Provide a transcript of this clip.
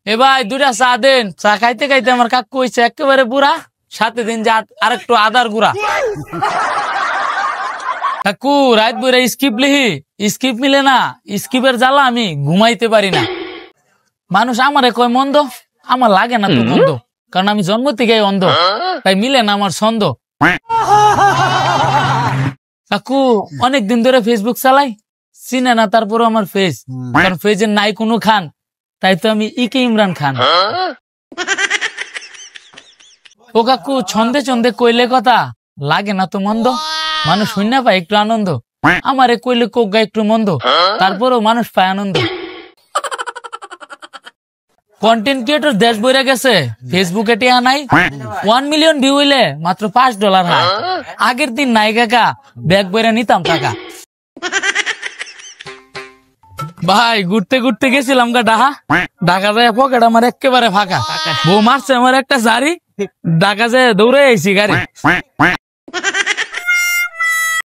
এ ভাই দুটা চা দেন। চা খাইতে খাইতে আমার কাকু হইছে একেবারে বুড়া, সাথে দিন যে আরেকটু আদার গুড়া। কাকু রাত বইরা স্কিপ লিহি, স্কিপ মিলে না, স্কিপের জ্বালা আমি ঘুমাইতে পারি না। মানুষ আমারে কয় মন্দ, আমার লাগে না তো মন্দ, কারণ আমি জন্ম থেকে অন্ধ, তাই মিলে না আমার ছন্দ। কাকু অনেকদিন ধরে ফেসবুক চালাই, চিনে না তারপরে আমার ফেস, কারণ ফেসের নাই কোনো খান, তাই তো আমি ইকে ইমরান খান। ও কাকু ছন্দে ছন্দে কইলে কথা লাগে না তো মন্দ, মানুষ শূন্য পায় একটু আনন্দ, আমারে কইলে কোক একটু মন্দ, তারপরেও মানুষ পায় আনন্দ। কন্টেন্ট ক্রিয়েটর দেশ বইরা গেছে, ফেসবুকে টিয়া নাই, 1 মিলিয়ন ভিউ হইলে মাত্র $5 হয়। আগের দিন নাই কাকা, ব্যাগ বইরা নিতাম টাকা। ভাই ঘুরতে ঘুরতে গেছিলাম ঢাকা, ঢাকা যায় পকেট আমার একেবারে ফাঁকা, বউ মারছে আমার একটা জারি, ঢাকা যায় দৌড়ে আইছি গাড়ি।